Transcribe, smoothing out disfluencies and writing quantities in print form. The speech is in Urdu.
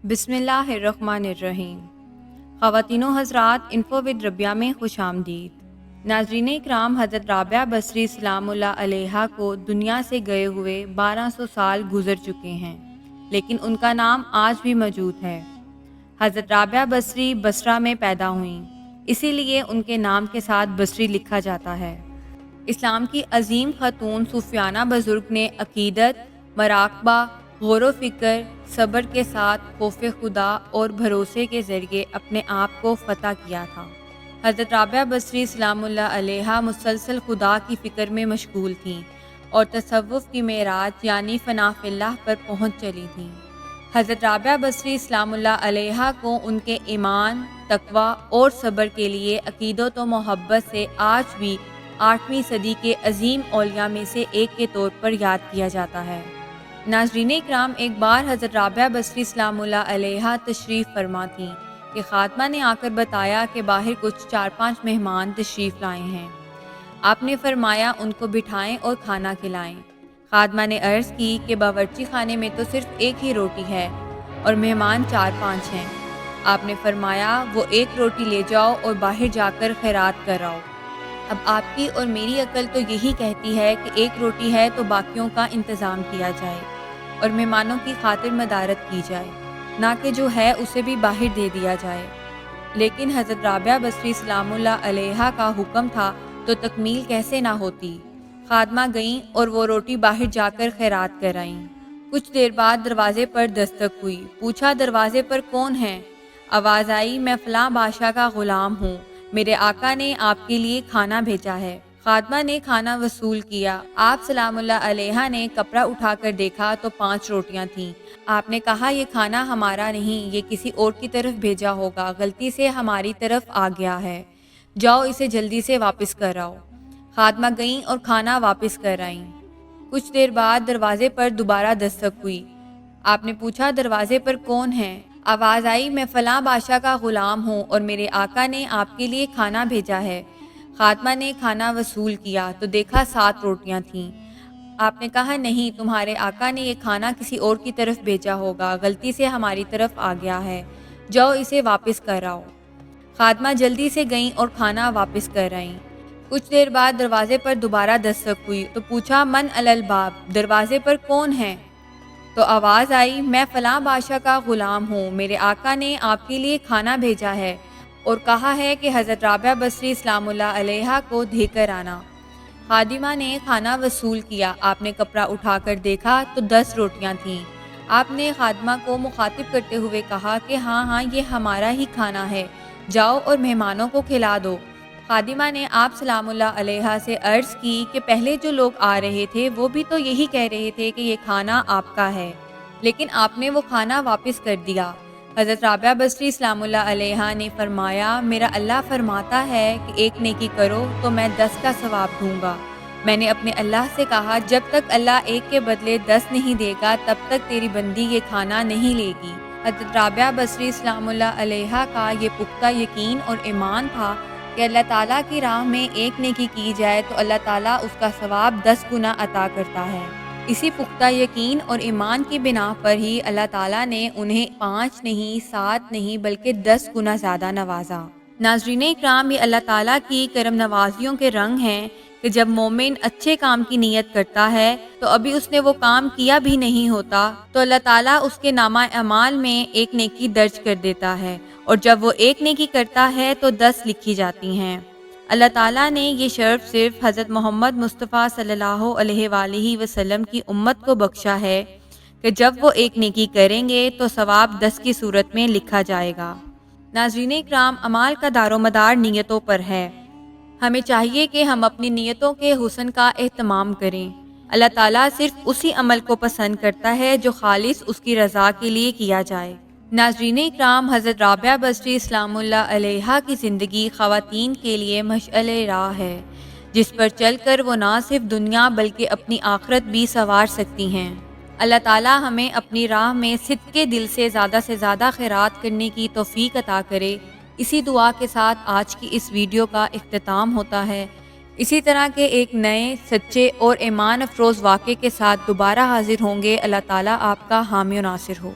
بسم اللہ الرحمن الرحیم۔ خواتین و حضرات، انفو ود ربیہ میں خوش آمدید۔ ناظرین اکرام، حضرت رابعہ بصری سلام اللہ علیہا کو دنیا سے گئے ہوئے 1200 سال گزر چکے ہیں، لیکن ان کا نام آج بھی موجود ہے۔ حضرت رابعہ بصری بصرہ میں پیدا ہوئیں، اسی لیے ان کے نام کے ساتھ بصری لکھا جاتا ہے۔ اسلام کی عظیم خاتون صوفیانہ بزرگ نے عقیدت، مراقبہ، غور و فکر، صبر کے ساتھ خوف خدا اور بھروسے کے ذریعے اپنے آپ کو فتح کیا تھا۔ حضرت رابعہ بصری سلام اللہ علیہا مسلسل خدا کی فکر میں مشغول تھیں اور تصوف کی معراج یعنی فنا فی اللہ پر پہنچ چلی تھیں۔ حضرت رابعہ بصری سلام اللہ علیہا کو ان کے ایمان، تقوی اور صبر کے لیے عقیدت و محبت سے آج بھی 8ویں صدی کے عظیم اولیاء میں سے ایک کے طور پر یاد کیا جاتا ہے۔ ناظرین اکرام، ایک بار حضرت رابعہ بصری سلام اللہ علیہا تشریف فرما تھیں کہ خادمہ نے آ کر بتایا کہ باہر کچھ 4-5 مہمان تشریف لائے ہیں۔ آپ نے فرمایا ان کو بٹھائیں اور کھانا کھلائیں۔ خادمہ نے عرض کی کہ باورچی خانے میں تو صرف ایک ہی روٹی ہے اور مہمان 4-5 ہیں۔ آپ نے فرمایا وہ ایک روٹی لے جاؤ اور باہر جا کر خیرات کر آؤ۔ اب آپ کی اور میری عقل تو یہی کہتی ہے کہ ایک روٹی ہے تو باقیوں کا انتظام کیا جائے اور مہمانوں کی خاطر مدارت کی جائے، نہ کہ جو ہے اسے بھی باہر دے دیا جائے۔ لیکن حضرت رابعہ بصری سلام اللہ علیہا کا حکم تھا تو تکمیل کیسے نہ ہوتی۔ خادمہ گئیں اور وہ روٹی باہر جا کر خیرات کر آئیں۔ کچھ دیر بعد دروازے پر دستک ہوئی۔ پوچھا دروازے پر کون ہے؟ آواز آئی، میں فلاں بادشاہ کا غلام ہوں، میرے آقا نے آپ کے لیے کھانا بھیجا ہے۔ خادمہ نے کھانا وصول کیا۔ آپ سلام اللہ علیہا نے کپڑا اٹھا کر دیکھا تو 5 روٹیاں تھیں۔ آپ نے کہا یہ کھانا ہمارا نہیں، یہ کسی اور کی طرف بھیجا ہوگا، غلطی سے ہماری طرف آ گیا ہے، جاؤ اسے جلدی سے واپس کر آؤ۔ خادمہ گئیں اور کھانا واپس کر آئیں۔ کچھ دیر بعد دروازے پر دوبارہ دستک ہوئی۔ آپ نے پوچھا دروازے پر کون ہے؟ آواز آئی، میں فلاں بادشاہ کا غلام ہوں اور میرے آقا نے آپ کے لیے کھانا بھیجا ہے۔ خادمہ نے کھانا وصول کیا تو دیکھا 7 روٹیاں تھیں۔ آپ نے کہا نہیں، تمہارے آقا نے یہ کھانا کسی اور کی طرف بھیجا ہوگا، غلطی سے ہماری طرف آ گیا ہے، جاؤ اسے واپس کر آؤ۔ خادمہ جلدی سے گئیں اور کھانا واپس کر آئیں۔ کچھ دیر بعد دروازے پر دوبارہ دستک ہوئی تو پوچھا من علی الباب، دروازے پر کون ہے؟ تو آواز آئی، میں فلاں بادشاہ کا غلام ہوں، میرے آقا نے آپ کے لیے کھانا بھیجا ہے اور کہا ہے کہ حضرت رابعہ بصری سلام اللہ علیہا کو دے کر آنا۔ خادمہ نے کھانا وصول کیا۔ آپ نے کپڑا اٹھا کر دیکھا تو 10 روٹیاں تھیں۔ آپ نے خادمہ کو مخاطب کرتے ہوئے کہا کہ ہاں یہ ہمارا ہی کھانا ہے، جاؤ اور مہمانوں کو کھلا دو۔ خادمہ نے آپ سلام اللہ علیہا سے عرض کی کہ پہلے جو لوگ آ رہے تھے وہ بھی تو یہی کہہ رہے تھے کہ یہ کھانا آپ کا ہے، لیکن آپ نے وہ کھانا واپس کر دیا۔ حضرت رابعہ بصری سلام اللہ علیہا نے فرمایا، میرا اللہ فرماتا ہے کہ ایک نیکی کرو تو میں 10 کا ثواب دوں گا۔ میں نے اپنے اللہ سے کہا جب تک اللہ ایک کے بدلے 10 نہیں دے گا تب تک تیری بندی یہ کھانا نہیں لے گی۔ حضرت رابعہ بصری سلام اللہ علیہا کا یہ پختہ یقین اور ایمان تھا کہ اللہ تعالیٰ کی راہ میں ایک نیکی کی جائے تو اللہ تعالیٰ اس کا ثواب 10 گنا عطا کرتا ہے۔ اسی پختہ یقین اور ایمان کی بنا پر ہی اللہ تعالیٰ نے انہیں 5 نہیں، 7 نہیں بلکہ 10 گنا زیادہ نوازا۔ ناظرین اکرام، یہ اللہ تعالیٰ کی کرم نوازیوں کے رنگ ہیں کہ جب مومن اچھے کام کی نیت کرتا ہے تو ابھی اس نے وہ کام کیا بھی نہیں ہوتا تو اللہ تعالیٰ اس کے نامہ اعمال میں ایک نیکی درج کر دیتا ہے، اور جب وہ ایک نیکی کرتا ہے تو 10 لکھی جاتی ہیں۔ اللہ تعالیٰ نے یہ شرف صرف حضرت محمد مصطفیٰ صلی اللہ علیہ وآلہ وسلم کی امت کو بخشا ہے کہ جب وہ ایک نیکی کریں گے تو ثواب 10 کی صورت میں لکھا جائے گا۔ ناظرین اکرام، اعمال کا دار و مدار نیتوں پر ہے۔ ہمیں چاہیے کہ ہم اپنی نیتوں کے حسن کا اہتمام کریں۔ اللہ تعالیٰ صرف اسی عمل کو پسند کرتا ہے جو خالص اس کی رضا کے لیے کیا جائے۔ ناظرین اکرام، حضرت رابعہ بصری سلام اللہ علیہا کی زندگی خواتین کے لیے مشعل راہ ہے، جس پر چل کر وہ نہ صرف دنیا بلکہ اپنی آخرت بھی سنوار سکتی ہیں۔ اللہ تعالیٰ ہمیں اپنی راہ میں صدق کے دل سے زیادہ خیرات کرنے کی توفیق عطا کرے۔ اسی دعا کے ساتھ آج کی اس ویڈیو کا اختتام ہوتا ہے۔ اسی طرح کے ایک نئے، سچے اور ایمان افروز واقعے کے ساتھ دوبارہ حاضر ہوں گے۔ اللہ تعالیٰ آپ کا حامی و ناصر ہو۔